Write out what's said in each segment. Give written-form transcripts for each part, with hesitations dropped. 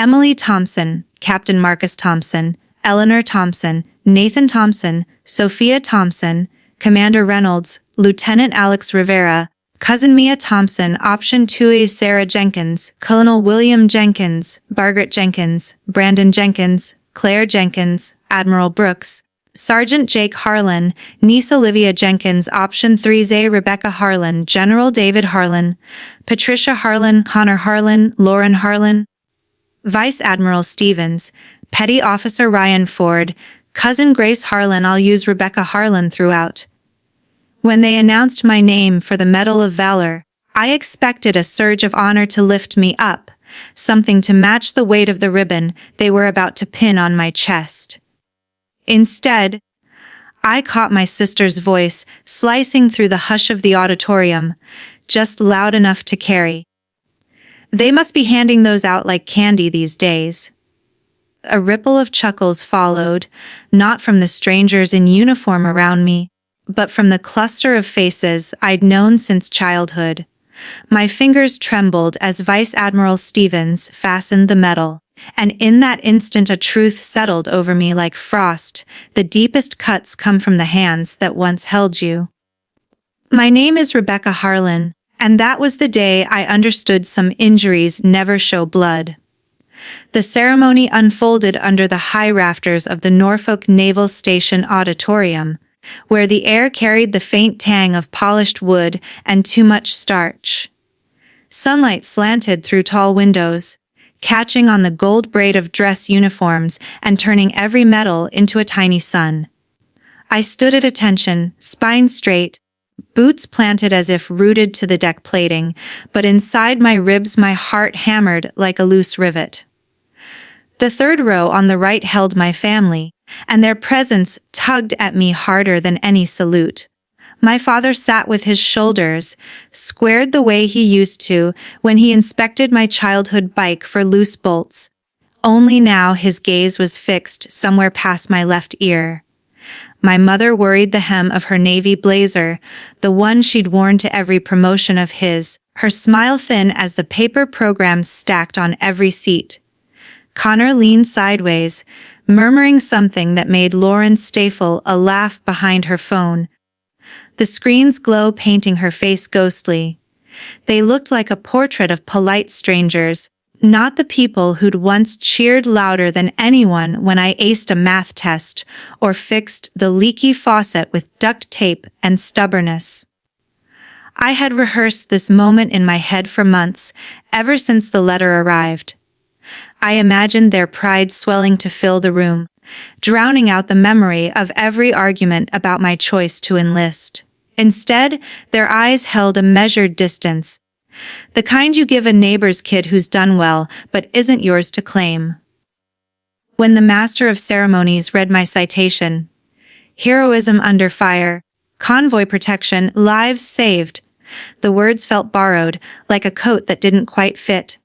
Emily Thompson, Captain Marcus Thompson, Eleanor Thompson, Nathan Thompson, Sophia Thompson, Commander Reynolds, Lieutenant Alex Rivera, Cousin Mia Thompson, Option 2A Sarah Jenkins, Colonel William Jenkins, Margaret Jenkins, Brandon Jenkins, Claire Jenkins, Admiral Brooks, Sergeant Jake Harlan, Niece Olivia Jenkins, Option 3A Rebecca Harlan, General David Harlan, Patricia Harlan, Connor Harlan, Lauren Harlan, Vice Admiral Stevens, Petty Officer Ryan Ford, Cousin Grace Harlan. I'll use Rebecca Harlan throughout. When they announced my name for the Medal of Valor, I expected a surge of honor to lift me up, something to match the weight of the ribbon they were about to pin on my chest. Instead, I caught my sister's voice slicing through the hush of the auditorium, just loud enough to carry. They must be handing those out like candy these days. A ripple of chuckles followed, not from the strangers in uniform around me, but from the cluster of faces I'd known since childhood. My fingers trembled as Vice Admiral Stevens fastened the medal, and in that instant a truth settled over me like frost. The deepest cuts come from the hands that once held you. My name is Rebecca Harlan, and that was the day I understood some injuries never show blood. The ceremony unfolded under the high rafters of the Norfolk Naval Station Auditorium, where the air carried the faint tang of polished wood and too much starch. Sunlight slanted through tall windows, catching on the gold braid of dress uniforms and turning every medal into a tiny sun. I stood at attention, spine straight, boots planted as if rooted to the deck plating, but inside my ribs my heart hammered like a loose rivet. The third row on the right held my family, and their presence tugged at me harder than any salute. My father sat with his shoulders squared the way he used to when he inspected my childhood bike for loose bolts. Only now his gaze was fixed somewhere past my left ear. My mother worried the hem of her navy blazer, the one she'd worn to every promotion of his, her smile thin as the paper programs stacked on every seat. Connor leaned sideways, murmuring something that made Lauren stifle a laugh behind her phone. The screen's glow painting her face ghostly. They looked like a portrait of polite strangers, not the people who'd once cheered louder than anyone when I aced a math test or fixed the leaky faucet with duct tape and stubbornness. I had rehearsed this moment in my head for months, ever since the letter arrived. I imagined their pride swelling to fill the room, drowning out the memory of every argument about my choice to enlist. Instead, their eyes held a measured distance, the kind you give a neighbor's kid who's done well but isn't yours to claim. When the master of ceremonies read my citation, heroism under fire, convoy protection, lives saved, the words felt borrowed, like a coat that didn't quite fit.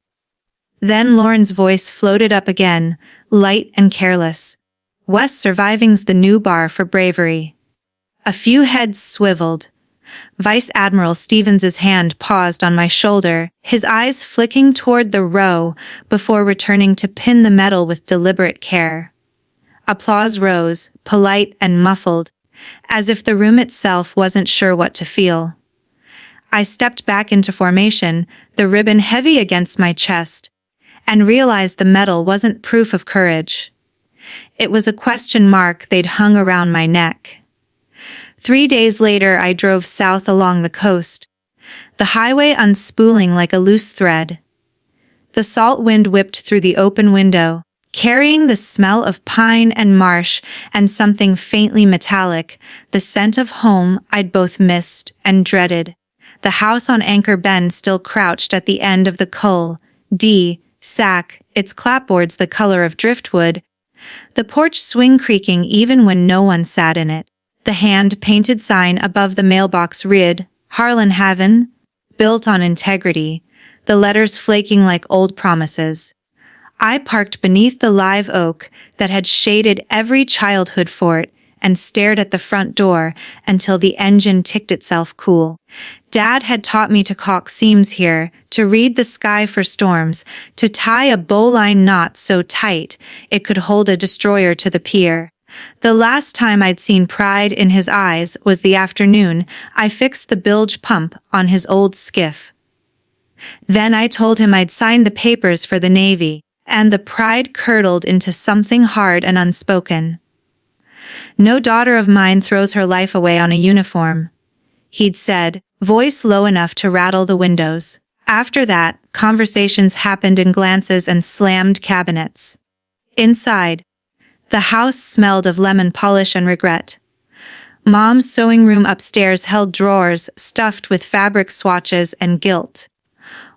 Then Lauren's voice floated up again, light and careless. West surviving's the new bar for bravery. A few heads swiveled. Vice Admiral Stevens's hand paused on my shoulder, his eyes flicking toward the row before returning to pin the medal with deliberate care. Applause rose, polite and muffled, as if the room itself wasn't sure what to feel. I stepped back into formation, the ribbon heavy against my chest, and realized the medal wasn't proof of courage. It was a question mark they'd hung around my neck. 3 days later, I drove south along the coast, the highway unspooling like a loose thread. The salt wind whipped through the open window, carrying the smell of pine and marsh and something faintly metallic, the scent of home I'd both missed and dreaded. The house on Anchor Bend still crouched at the end of the Cull D sack, its clapboards the color of driftwood, the porch swing creaking even when no one sat in it. The hand-painted sign above the mailbox read, Harlan Haven, built on integrity, the letters flaking like old promises. I parked beneath the live oak that had shaded every childhood fort and stared at the front door until the engine ticked itself cool. Dad had taught me to caulk seams here, to read the sky for storms, to tie a bowline knot so tight it could hold a destroyer to the pier. The last time I'd seen pride in his eyes was the afternoon I fixed the bilge pump on his old skiff. Then I told him I'd signed the papers for the Navy, and the pride curdled into something hard and unspoken. "No daughter of mine throws her life away on a uniform," he'd said, voice low enough to rattle the windows. After that, conversations happened in glances and slammed cabinets. Inside, the house smelled of lemon polish and regret. Mom's sewing room upstairs held drawers stuffed with fabric swatches and gilt.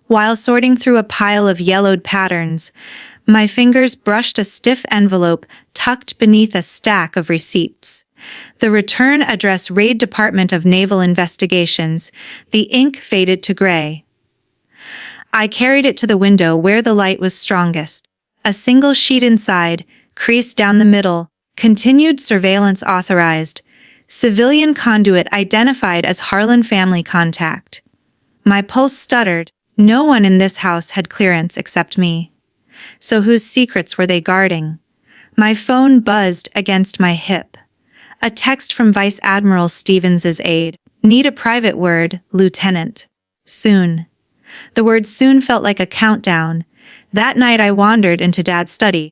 While sorting through a pile of yellowed patterns, my fingers brushed a stiff envelope tucked beneath a stack of receipts. The return address read Department of Naval Investigations. The ink faded to gray. I carried it to the window where the light was strongest. A single sheet inside, creased down the middle, continued surveillance authorized. Civilian conduit identified as Harlan family contact. My pulse stuttered. No one in this house had clearance except me. So whose secrets were they guarding? My phone buzzed against my hip. A text from Vice Admiral Stevens's aide. "Need a private word, Lieutenant. Soon." The word soon felt like a countdown. That night I wandered into Dad's study,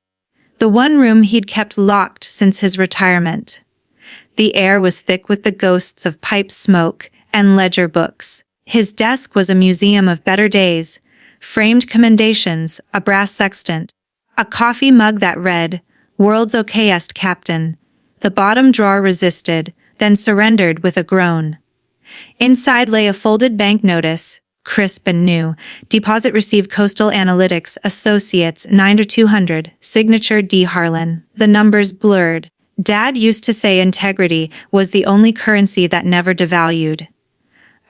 the one room he'd kept locked since his retirement. The air was thick with the ghosts of pipe smoke and ledger books. His desk was a museum of better days, framed commendations, a brass sextant, a coffee mug that read, "World's okayest, Captain." The bottom drawer resisted, then surrendered with a groan. Inside lay a folded bank notice, crisp and new. "Deposit received, Coastal Analytics Associates 9/200, signature D. Harlan." The numbers blurred. Dad used to say integrity was the only currency that never devalued.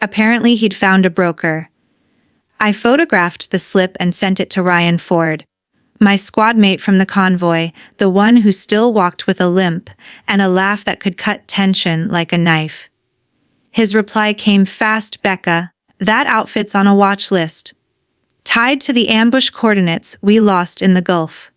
Apparently he'd found a broker. I photographed the slip and sent it to Ryan Ford, my squad mate from the convoy, the one who still walked with a limp and a laugh that could cut tension like a knife. His reply came fast. "Becca, that outfit's on a watch list. Tied to the ambush coordinates we lost in the Gulf."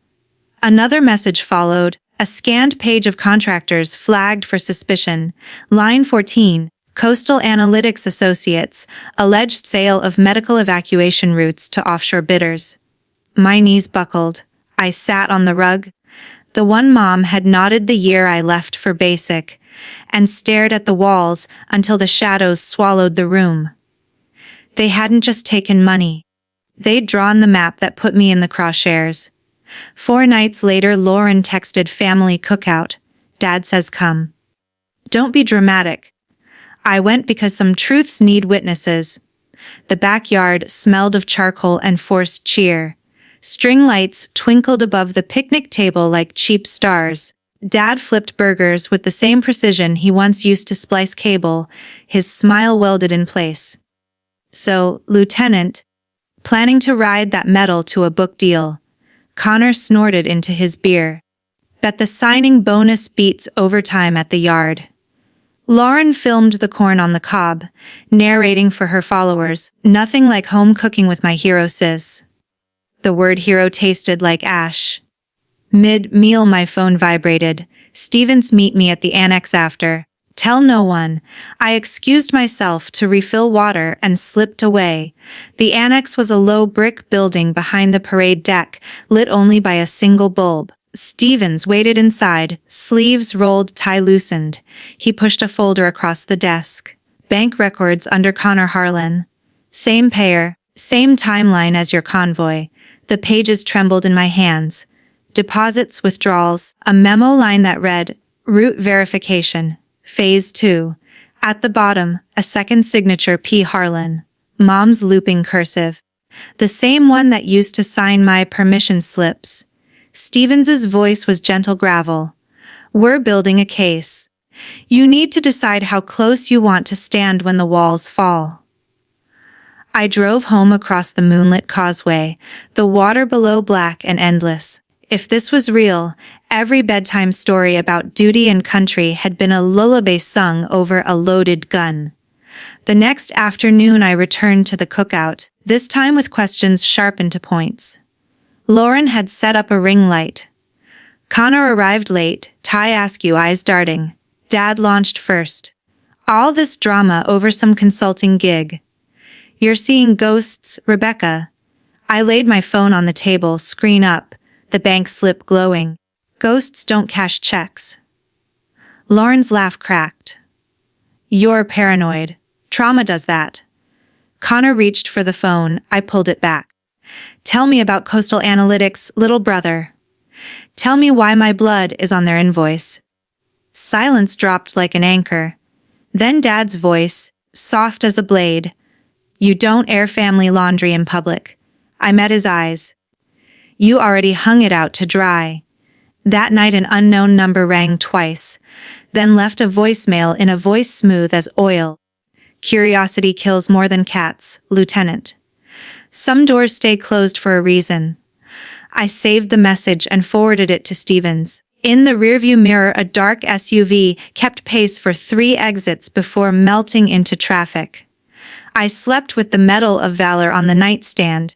Another message followed, a scanned page of contractors flagged for suspicion. Line 14, Coastal Analytics Associates, alleged sale of medical evacuation routes to offshore bidders. My knees buckled. I sat on the rug. The one Mom had knotted the year I left for basic, and stared at the walls until the shadows swallowed the room. They hadn't just taken money. They'd drawn the map that put me in the crosshairs. 4 nights later, Lauren texted family cookout. "Dad says come." Don't be dramatic. I went because some truths need witnesses. The backyard smelled of charcoal and forced cheer. String lights twinkled above the picnic table like cheap stars. Dad flipped burgers with the same precision he once used to splice cable, his smile welded in place. "So, Lieutenant, planning to ride that metal to a book deal?" Connor snorted into his beer. "Bet the signing bonus beats overtime at the yard." Lauren filmed the corn on the cob, narrating for her followers, "Nothing like home cooking with my hero sis." The word hero tasted like ash. Mid-meal my phone vibrated. "Stevens, meet me at the annex after. Tell no one." I excused myself to refill water and slipped away. The annex was a low brick building behind the parade deck, lit only by a single bulb. Stevens waited inside, sleeves rolled, tie loosened. He pushed a folder across the desk. "Bank records under Connor Harlan. Same payer, same timeline as your convoy." The pages trembled in my hands. Deposits, withdrawals, a memo line that read, "Route verification, phase 2. At the bottom, a second signature, P. Harlan. Mom's looping cursive. The same one that used to sign my permission slips. Stevens's voice was gentle gravel. "We're building a case. You need to decide how close you want to stand when the walls fall." I drove home across the moonlit causeway, the water below black and endless. If this was real, every bedtime story about duty and country had been a lullaby sung over a loaded gun. The next afternoon I returned to the cookout, this time with questions sharpened to points. Lauren had set up a ring light. Connor arrived late, Ty Askew eyes darting. Dad launched first. All this drama over some consulting gig. You're seeing ghosts, Rebecca. I laid my phone on the table, screen up, the bank slip glowing. Ghosts don't cash checks. Lauren's laugh cracked. You're paranoid. Trauma does that. Connor reached for the phone, I pulled it back. Tell me about Coastal Analytics, little brother. Tell me why my blood is on their invoice. Silence dropped like an anchor. Then Dad's voice, soft as a blade. You don't air family laundry in public. I met his eyes. You already hung it out to dry. That night an unknown number rang twice, then left a voicemail in a voice smooth as oil. Curiosity kills more than cats, Lieutenant. Some doors stay closed for a reason. I saved the message and forwarded it to Stevens. In the rearview mirror, a dark SUV kept pace for 3 exits before melting into traffic. I slept with the Medal of Valor on the nightstand.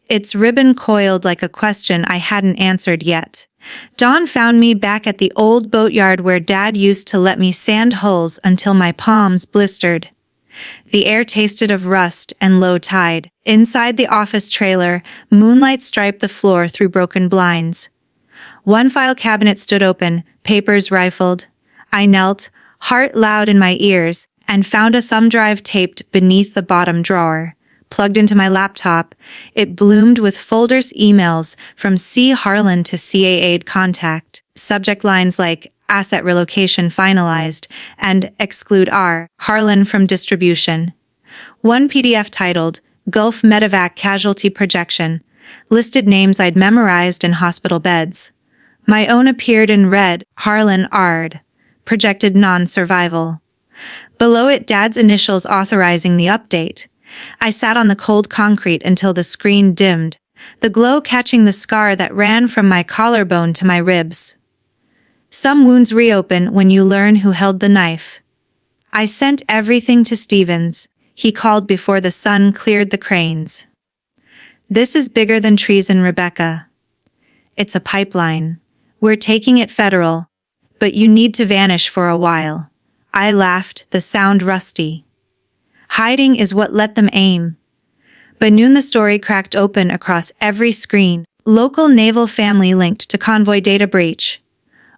Its ribbon coiled like a question I hadn't answered yet. Dawn found me back at the old boatyard where Dad used to let me sand hulls until my palms blistered. The air tasted of rust and low tide. Inside the office trailer, moonlight striped the floor through broken blinds. One file cabinet stood open, papers rifled. I knelt, heart loud in my ears, and found a thumb drive taped beneath the bottom drawer. Plugged into my laptop, it bloomed with folders emails from C. Harlan to CAA'd contact. Subject lines like asset relocation finalized and exclude R. Harlan from distribution. One PDF titled Gulf Medevac Casualty Projection listed names I'd memorized in hospital beds. My own appeared in red, Harlan ARD, projected non-survival. Below it, Dad's initials authorizing the update. I sat on the cold concrete until the screen dimmed, the glow catching the scar that ran from my collarbone to my ribs. Some wounds reopen when you learn who held the knife. I sent everything to Stevens. He called before the sun cleared the cranes. This is bigger than treason, Rebecca. It's a pipeline. We're taking it federal, but you need to vanish for a while. I laughed, the sound rusty. Hiding is what let them aim. By noon the story cracked open across every screen. Local naval family linked to convoy data breach.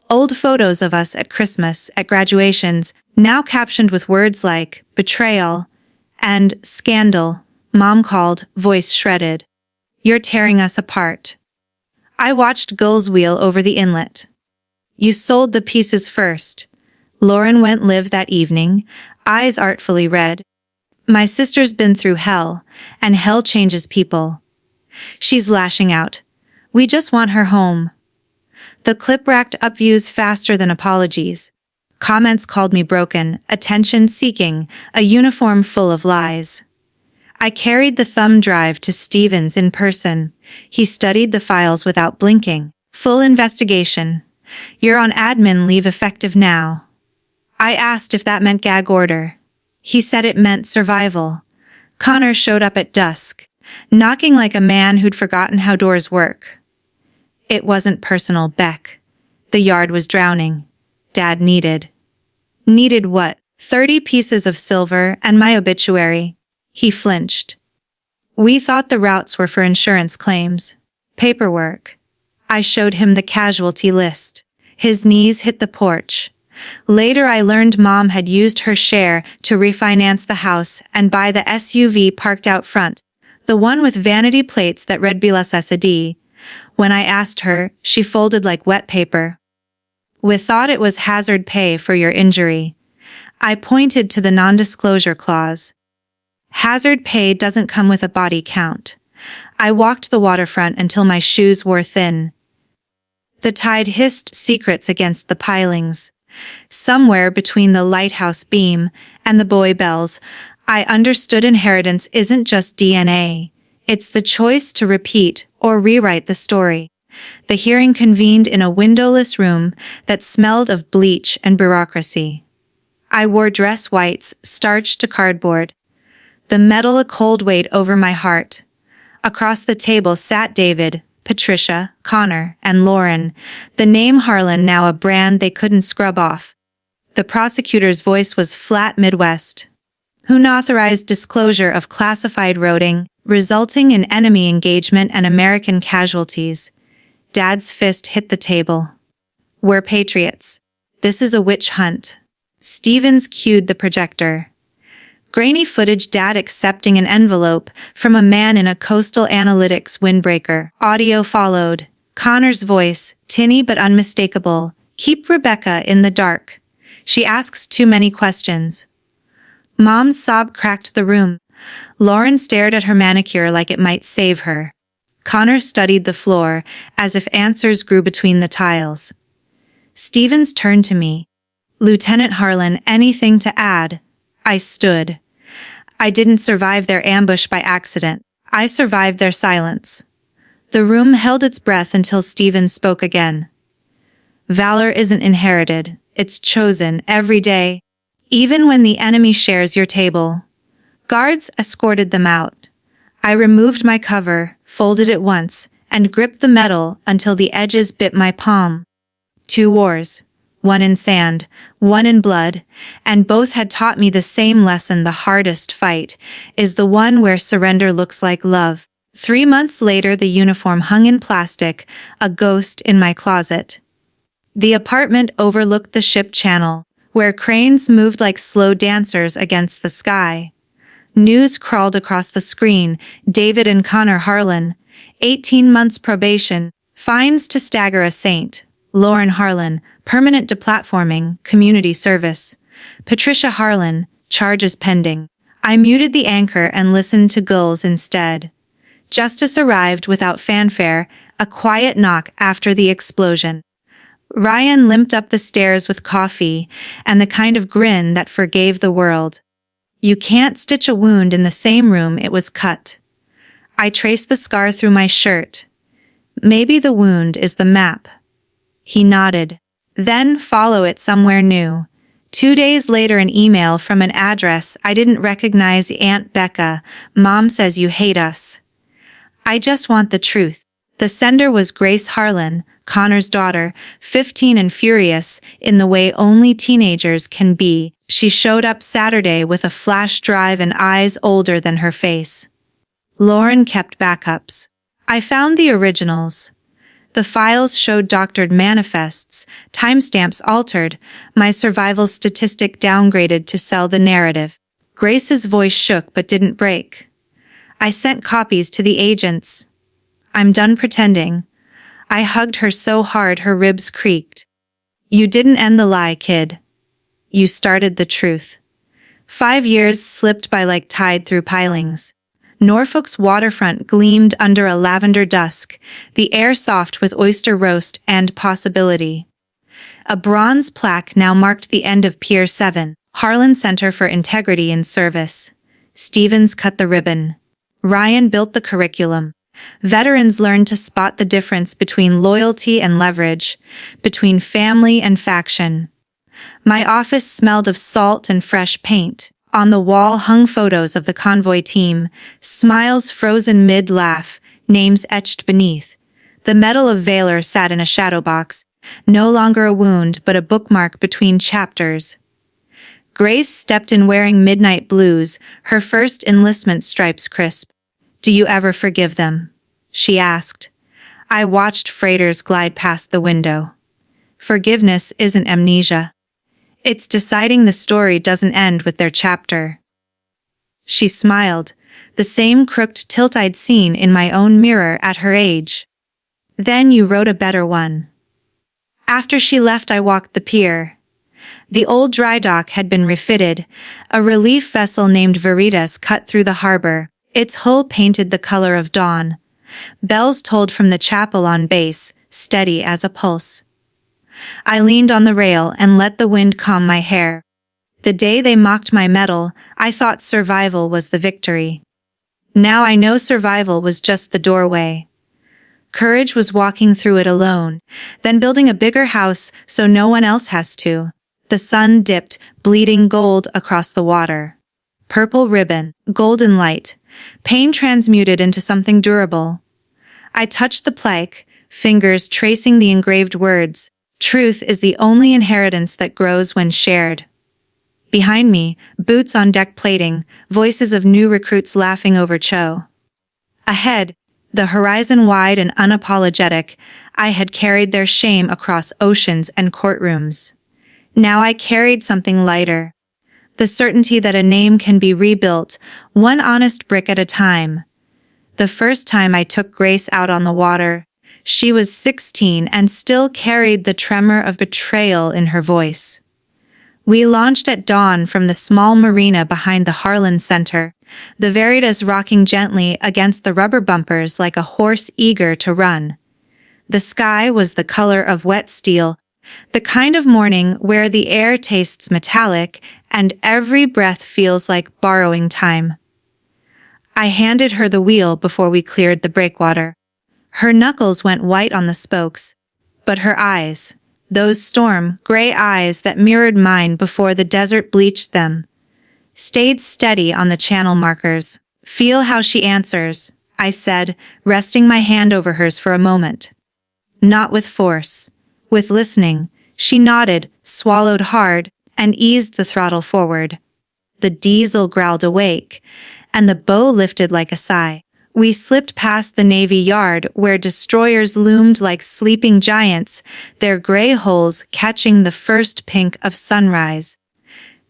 Old photos of us at Christmas, at graduations, now captioned with words like betrayal and scandal. Mom called, voice shredded. You're tearing us apart. I watched gulls wheel over the inlet. You sold the pieces first. Lauren went live that evening, eyes artfully red. My sister's been through hell, and hell changes people. She's lashing out. We just want her home. The clip racked up views faster than apologies. Comments called me broken, attention-seeking, a uniform full of lies. I carried the thumb drive to Stevens in person. He studied the files without blinking. Full investigation. You're on admin leave effective now. I asked if that meant gag order. He said it meant survival. Connor showed up at dusk, knocking like a man who'd forgotten how doors work. It wasn't personal, Beck. The yard was drowning. Dad needed. Needed what? 30 pieces of silver and my obituary. He flinched. We thought the routes were for insurance claims. Paperwork. I showed him the casualty list. His knees hit the porch. Later I learned Mom had used her share to refinance the house and buy the SUV parked out front, the one with vanity plates that read BLSSAD. When I asked her, she folded like wet paper. We thought it was hazard pay for your injury. I pointed to the non-disclosure clause. Hazard pay doesn't come with a body count. I walked the waterfront until my shoes wore thin. The tide hissed secrets against the pilings. Somewhere between the lighthouse beam and the buoy bells, I understood inheritance isn't just DNA. It's the choice to repeat or rewrite the story. The hearing convened in a windowless room that smelled of bleach and bureaucracy. I wore dress whites, starched to cardboard. The metal a cold weight over my heart. Across the table sat David, Patricia, Connor, and Lauren, the name Harlan now a brand they couldn't scrub off. The prosecutor's voice was flat Midwest. Unauthorized disclosure of classified routing, resulting in enemy engagement and American casualties. Dad's fist hit the table. We're patriots. This is a witch hunt. Stevens cued the projector. Grainy footage, Dad accepting an envelope from a man in a Coastal Analytics windbreaker. Audio followed. Connor's voice, tinny but unmistakable. Keep Rebecca in the dark. She asks too many questions. Mom's sob cracked the room. Lauren stared at her manicure like it might save her. Connor studied the floor, as if answers grew between the tiles. Stevens turned to me. Lieutenant Harlan, anything to add? I stood. I didn't survive their ambush by accident. I survived their silence. The room held its breath until Stevens spoke again. Valor isn't inherited. It's chosen every day, even when the enemy shares your table. Guards escorted them out. I removed my cover, folded it once, and gripped the metal until the edges bit my palm. 2 wars. One in sand, one in blood, and both had taught me the same lesson: the hardest fight is the one where surrender looks like love. 3 months later, the uniform hung in plastic, a ghost in my closet. The apartment overlooked the ship channel, where cranes moved like slow dancers against the sky. News crawled across the screen: David and Connor Harlan, 18 months probation, fines to stagger a saint. Lauren Harlan, permanent deplatforming, community service. Patricia Harlan, charges pending. I muted the anchor and listened to gulls instead. Justice arrived without fanfare, a quiet knock after the explosion. Ryan limped up the stairs with coffee and the kind of grin that forgave the world. You can't stitch a wound in the same room it was cut. I traced the scar through my shirt. Maybe the wound is the map. He nodded. Then follow it somewhere new. 2 days later, an email from an address I didn't recognize. Aunt Becca, Mom says you hate us. I just want the truth. The sender was Grace Harlan, Connor's daughter, 15 and furious in the way only teenagers can be. She showed up Saturday with a flash drive and eyes older than her face. Lauren kept backups. I found the originals. The files showed doctored manifests, timestamps altered, my survival statistic downgraded to sell the narrative. Grace's voice shook but didn't break. I sent copies to the agents. I'm done pretending. I hugged her so hard her ribs creaked. You didn't end the lie, kid. You started the truth. 5 years slipped by like tide through pilings. Norfolk's waterfront gleamed under a lavender dusk, the air soft with oyster roast and possibility. A bronze plaque now marked the end of Pier 7, Harlan Center for Integrity in Service. Stevens cut the ribbon. Ryan built the curriculum. Veterans learned to spot the difference between loyalty and leverage, between family and faction. My office smelled of salt and fresh paint. On the wall hung photos of the convoy team, smiles frozen mid-laugh, names etched beneath. The Medal of Valor sat in a shadow box, no longer a wound but a bookmark between chapters. Grace stepped in wearing midnight blues, her first enlistment stripes crisp. Do you ever forgive them? She asked. I watched freighters glide past the window. Forgiveness isn't amnesia. It's deciding the story doesn't end with their chapter. She smiled, the same crooked tilt I'd seen in my own mirror at her age. Then you wrote a better one. After she left, I walked the pier. The old dry dock had been refitted, a relief vessel named Veritas cut through the harbor, its hull painted the color of dawn. Bells tolled from the chapel on base, steady as a pulse. I leaned on the rail and let the wind comb my hair. The day they mocked my medal, I thought survival was the victory. Now I know survival was just the doorway. Courage was walking through it alone, then building a bigger house so no one else has to. The sun dipped, bleeding gold across the water. Purple ribbon, golden light, pain transmuted into something durable. I touched the plaque, fingers tracing the engraved words, "Truth is the only inheritance that grows when shared." Behind me, boots on deck plating, voices of new recruits laughing over Cho. Ahead, the horizon wide and unapologetic, I had carried their shame across oceans and courtrooms. Now I carried something lighter. The certainty that a name can be rebuilt, one honest brick at a time. The first time I took Grace out on the water, she was 16 and still carried the tremor of betrayal in her voice. We launched at dawn from the small marina behind the Harlan Center, the Veritas rocking gently against the rubber bumpers like a horse eager to run. The sky was the color of wet steel, the kind of morning where the air tastes metallic and every breath feels like borrowing time. I handed her the wheel before we cleared the breakwater. Her knuckles went white on the spokes, but her eyes, those storm gray eyes that mirrored mine before the desert bleached them, stayed steady on the channel markers. "Feel how she answers," I said, resting my hand over hers for a moment. "Not with force. With listening." She nodded, swallowed hard, and eased the throttle forward. The diesel growled awake, and the bow lifted like a sigh. We slipped past the Navy Yard where destroyers loomed like sleeping giants, their gray hulls catching the first pink of sunrise.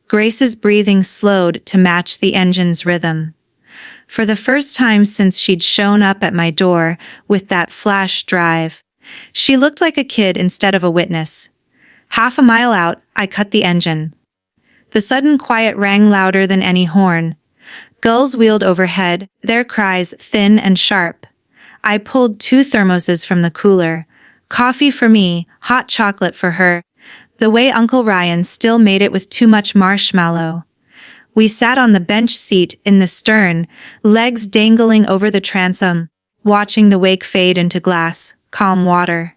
Grace's breathing slowed to match the engine's rhythm. For the first time since she'd shown up at my door with that flash drive, she looked like a kid instead of a witness. Half a mile out, I cut the engine. The sudden quiet rang louder than any horn. Gulls wheeled overhead, their cries thin and sharp. I pulled 2 thermoses from the cooler. Coffee for me, hot chocolate for her. The way Uncle Ryan still made it with too much marshmallow. We sat on the bench seat in the stern, legs dangling over the transom, watching the wake fade into glass, calm water.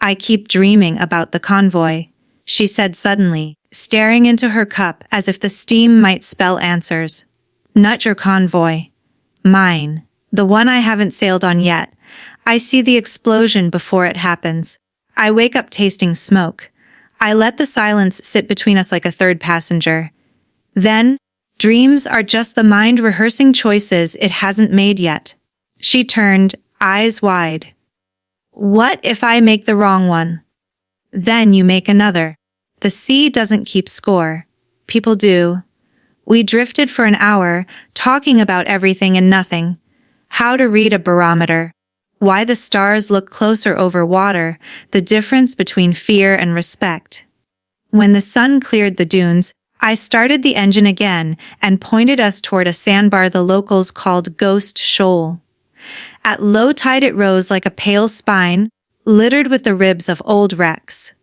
"I keep dreaming about the convoy," she said suddenly, staring into her cup as if the steam might spell answers. "Not your convoy. Mine. The one I haven't sailed on yet. I see the explosion before it happens. I wake up tasting smoke. I let the silence sit between us like a third passenger. Then, dreams are just the mind rehearsing choices it hasn't made yet." She turned, eyes wide. "What if I make the wrong one?" "Then you make another. The sea doesn't keep score. People do." We drifted for an hour, talking about everything and nothing. How to read a barometer. Why the stars look closer over water, the difference between fear and respect. When the sun cleared the dunes, I started the engine again and pointed us toward a sandbar the locals called Ghost Shoal. At low tide it rose like a pale spine, littered with the ribs of old wrecks.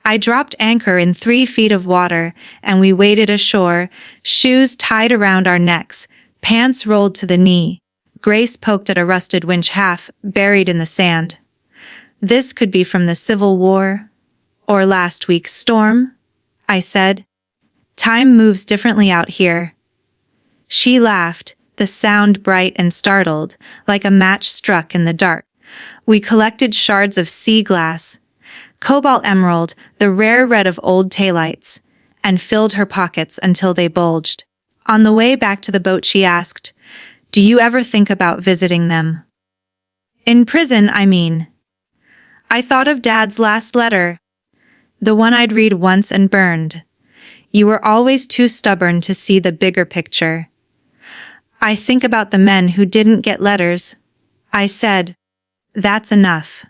I dropped anchor in 3 feet of water, and we waded ashore, shoes tied around our necks, pants rolled to the knee. Grace poked at a rusted winch half buried in the sand. "This could be from the Civil War, or last week's storm," I said. "Time moves differently out here." She laughed, the sound bright and startled, like a match struck in the dark. We collected shards of sea glass, cobalt emerald, the rare red of old taillights, and filled her pockets until they bulged. On the way back to the boat she asked, "Do you ever think about visiting them?" "In prison, I mean." I thought of Dad's last letter, the one I'd read once and burned. "You were always too stubborn to see the bigger picture." "I think about the men who didn't get letters," I said. "That's enough."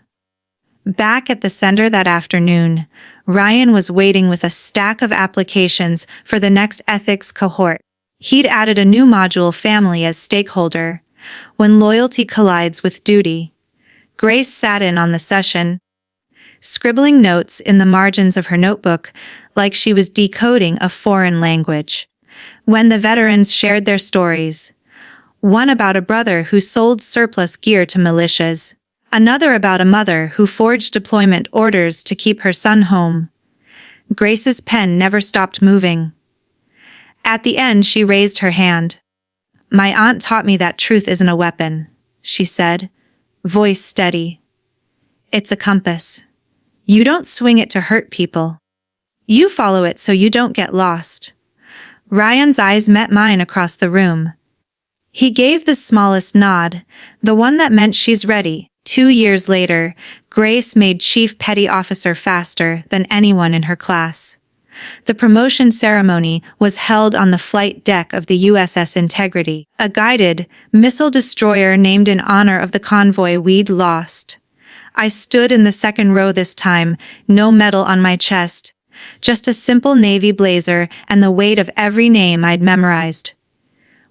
Back at the center that afternoon, Ryan was waiting with a stack of applications for the next ethics cohort. He'd added a new module, family as stakeholder. When loyalty collides with duty. Grace sat in on the session, scribbling notes in the margins of her notebook like she was decoding a foreign language. When the veterans shared their stories, one about a brother who sold surplus gear to militias, another about a mother who forged deployment orders to keep her son home, Grace's pen never stopped moving. At the end, she raised her hand. "My aunt taught me that truth isn't a weapon," she said, voice steady. "It's a compass. You don't swing it to hurt people. You follow it so you don't get lost." Ryan's eyes met mine across the room. He gave the smallest nod, the one that meant she's ready. 2 years later, Grace made Chief Petty Officer faster than anyone in her class. The promotion ceremony was held on the flight deck of the USS Integrity, a guided missile destroyer named in honor of the convoy we'd lost. I stood in the second row this time, no medal on my chest, just a simple navy blazer and the weight of every name I'd memorized.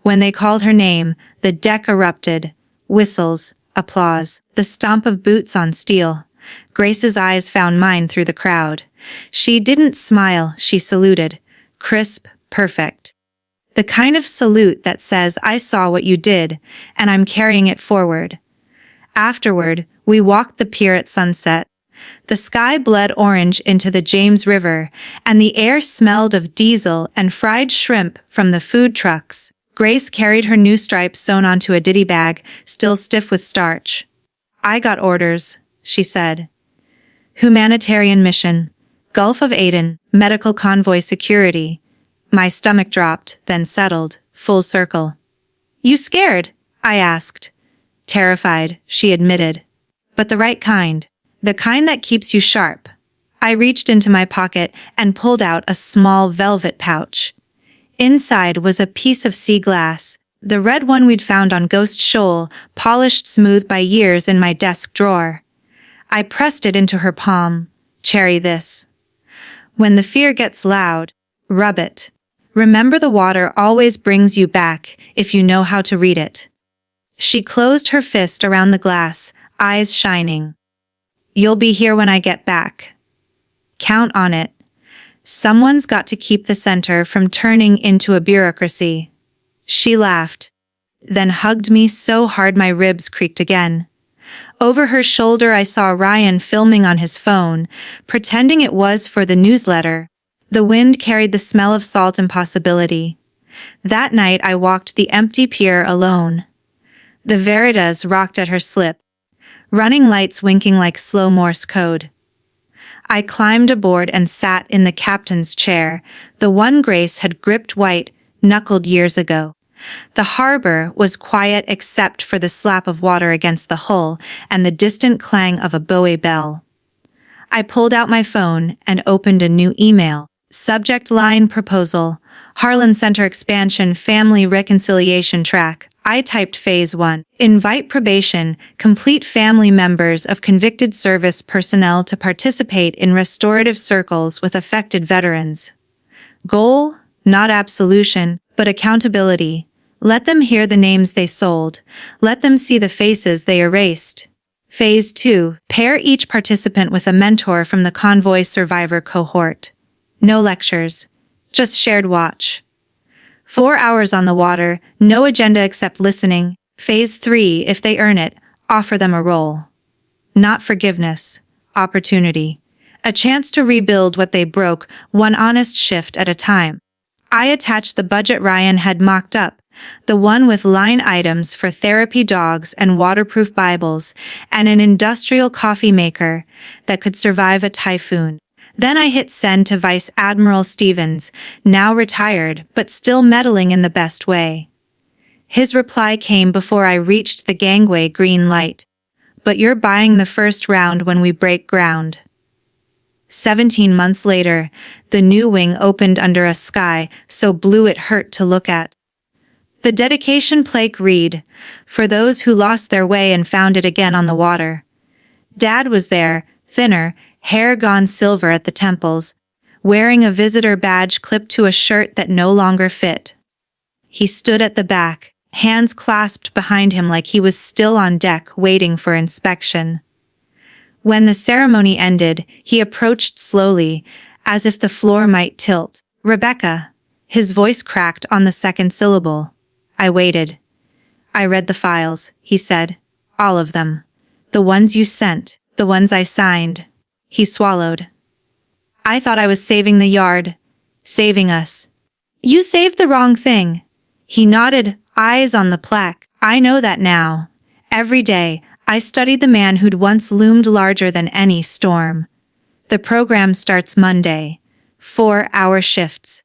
When they called her name, the deck erupted. Whistles, applause, the stomp of boots on steel. Grace's eyes found mine through the crowd. She didn't smile, she saluted. Crisp, perfect. The kind of salute that says, "I saw what you did, and I'm carrying it forward." Afterward, we walked the pier at sunset. The sky bled orange into the James River, and the air smelled of diesel and fried shrimp from the food trucks. Grace carried her new stripes sewn onto a ditty bag, still stiff with starch. "I got orders," she said. "Humanitarian mission, Gulf of Aden, medical convoy security." My stomach dropped, then settled, full circle. "You scared?" I asked. "Terrified," she admitted. "But the right kind. The kind that keeps you sharp." I reached into my pocket and pulled out a small velvet pouch. Inside was a piece of sea glass, the red one we'd found on Ghost Shoal, polished smooth by years in my desk drawer. I pressed it into her palm. "Cherry this. When the fear gets loud, rub it. Remember, the water always brings you back if you know how to read it." She closed her fist around the glass, eyes shining. "You'll be here when I get back. Count on it. Someone's got to keep the center from turning into a bureaucracy." She laughed, then hugged me so hard my ribs creaked again. Over her shoulder I saw Ryan filming on his phone, pretending it was for the newsletter. The wind carried the smell of salt and possibility. That night I walked the empty pier alone. The Veritas rocked at her slip, running lights winking like slow Morse code. I climbed aboard and sat in the captain's chair, the one Grace had gripped white-knuckled years ago. The harbor was quiet except for the slap of water against the hull and the distant clang of a buoy bell. I pulled out my phone and opened a new email. Subject line: proposal, Harlan Center expansion, family reconciliation track. I typed phase 1. Invite probation, complete family members of convicted service personnel to participate in restorative circles with affected veterans. Goal: not absolution, but accountability. Let them hear the names they sold. Let them see the faces they erased. Phase 2. Pair each participant with a mentor from the convoy survivor cohort. No lectures, just shared watch. 4 hours on the water, no agenda except listening. Phase 3, if they earn it, offer them a role. Not forgiveness, opportunity. A chance to rebuild what they broke, one honest shift at a time. I attached the budget Ryan had mocked up, the one with line items for therapy dogs and waterproof Bibles, and an industrial coffee maker that could survive a typhoon. Then I hit send to Vice Admiral Stevens, now retired but still meddling in the best way. His reply came before I reached the gangway green light. "But you're buying the first round when we break ground." 17 months later, the new wing opened under a sky so blue it hurt to look at. The dedication plaque read, "For those who lost their way and found it again on the water." Dad was there, thinner, hair gone silver at the temples, wearing a visitor badge clipped to a shirt that no longer fit. He stood at the back, hands clasped behind him like he was still on deck waiting for inspection. When the ceremony ended, he approached slowly, as if the floor might tilt. "Rebecca." His voice cracked on the second syllable. I waited. "I read the files," he said. "All of them. The ones you sent, the ones I signed." He swallowed. I thought I was saving the yard. Saving us. You saved the wrong thing. He nodded, eyes on the plaque. I know that now. Every day, I studied the man who'd once loomed larger than any storm. The program starts Monday. 4-hour shifts.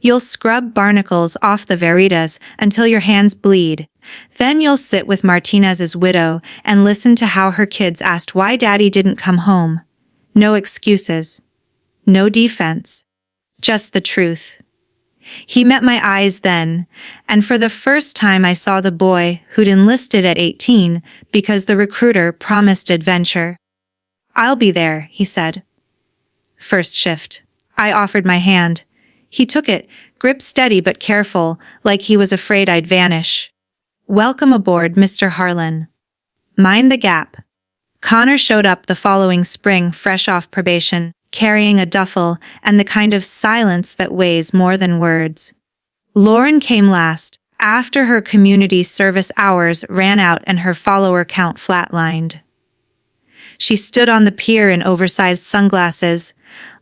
You'll scrub barnacles off the veritas until your hands bleed. Then you'll sit with Martinez's widow and listen to how her kids asked why Daddy didn't come home. No excuses. No defense. Just the truth. He met my eyes then, and for the first time I saw the boy who'd enlisted at 18 because the recruiter promised adventure. I'll be there, he said. First shift. I offered my hand. He took it, grip steady but careful, like he was afraid I'd vanish. Welcome aboard, Mr. Harlan. Mind the gap. Connor showed up the following spring, fresh off probation, carrying a duffel and the kind of silence that weighs more than words. Lauren came last, after her community service hours ran out and her follower count flatlined. She stood on the pier in oversized sunglasses,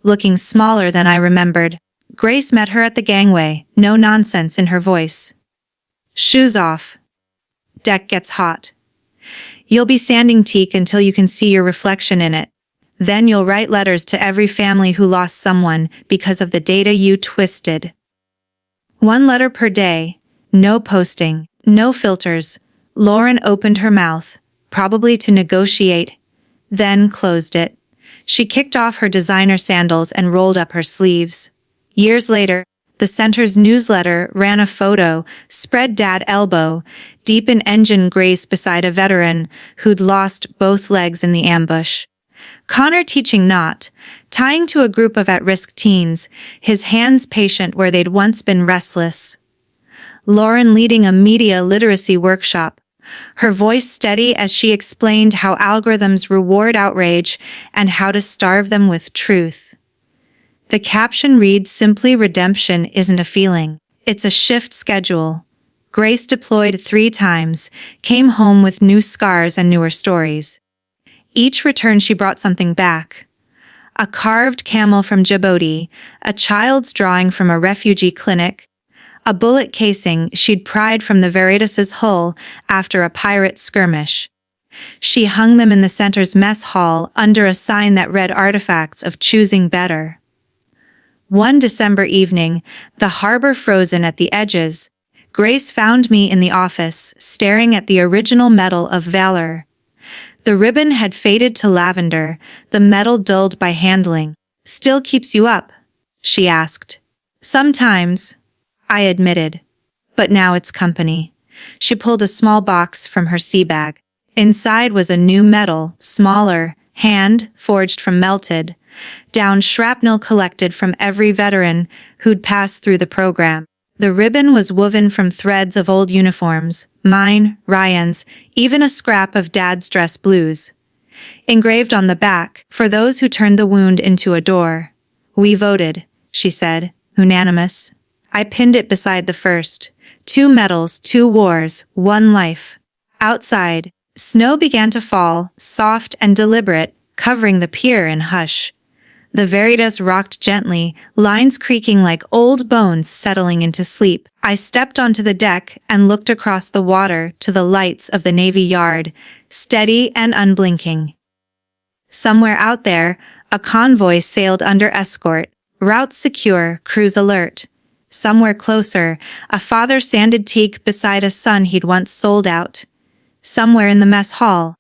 looking smaller than I remembered. Grace met her at the gangway, no nonsense in her voice. Shoes off. Deck gets hot. You'll be sanding teak until you can see your reflection in it. Then you'll write letters to every family who lost someone because of the data you twisted. 1 letter per day. No posting. No filters. Lauren opened her mouth, probably to negotiate, then closed it. She kicked off her designer sandals and rolled up her sleeves. Years later, the center's newsletter ran a photo, spread dad elbow, deep in engine grace beside a veteran who'd lost both legs in the ambush. Connor teaching not, tying to a group of at-risk teens, his hands patient where they'd once been restless. Lauren leading a media literacy workshop, her voice steady as she explained how algorithms reward outrage and how to starve them with truth. The caption reads simply, redemption isn't a feeling, it's a shift schedule. Grace deployed 3 times, came home with new scars and newer stories. Each return she brought something back. A carved camel from Djibouti, a child's drawing from a refugee clinic, a bullet casing she'd pried from the Veritas's hull after a pirate skirmish. She hung them in the center's mess hall under a sign that read artifacts of choosing better. One December evening, the harbor frozen at the edges, Grace found me in the office, staring at the original Medal of Valor. The ribbon had faded to lavender, the metal dulled by handling. Still keeps you up? She asked. Sometimes, I admitted. But now it's company. She pulled a small box from her sea bag. Inside was a new medal, smaller, hand-forged from melted, down shrapnel collected from every veteran who'd passed through the program. The ribbon was woven from threads of old uniforms, mine, Ryan's, even a scrap of Dad's dress blues. Engraved on the back, for those who turned the wound into a door. We voted, she said, unanimous. I pinned it beside the first. 2 medals, 2 wars, 1 life. Outside, snow began to fall, soft and deliberate, covering the pier in hush. The Veritas rocked gently, lines creaking like old bones settling into sleep. I stepped onto the deck and looked across the water to the lights of the Navy Yard, steady and unblinking. Somewhere out there, a convoy sailed under escort, routes secure, crews alert. Somewhere closer, a father sanded teak beside a son he'd once sold out. Somewhere in the mess hall,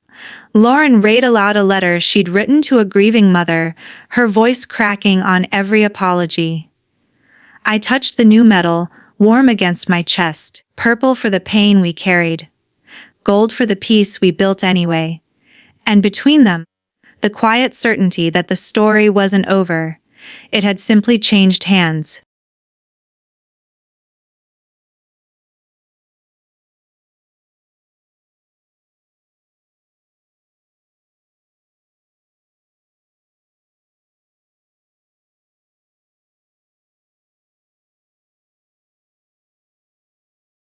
Lauren read aloud a letter she'd written to a grieving mother, her voice cracking on every apology. I touched the new medal, warm against my chest, purple for the pain we carried, gold for the peace we built anyway. And between them, the quiet certainty that the story wasn't over. It had simply changed hands.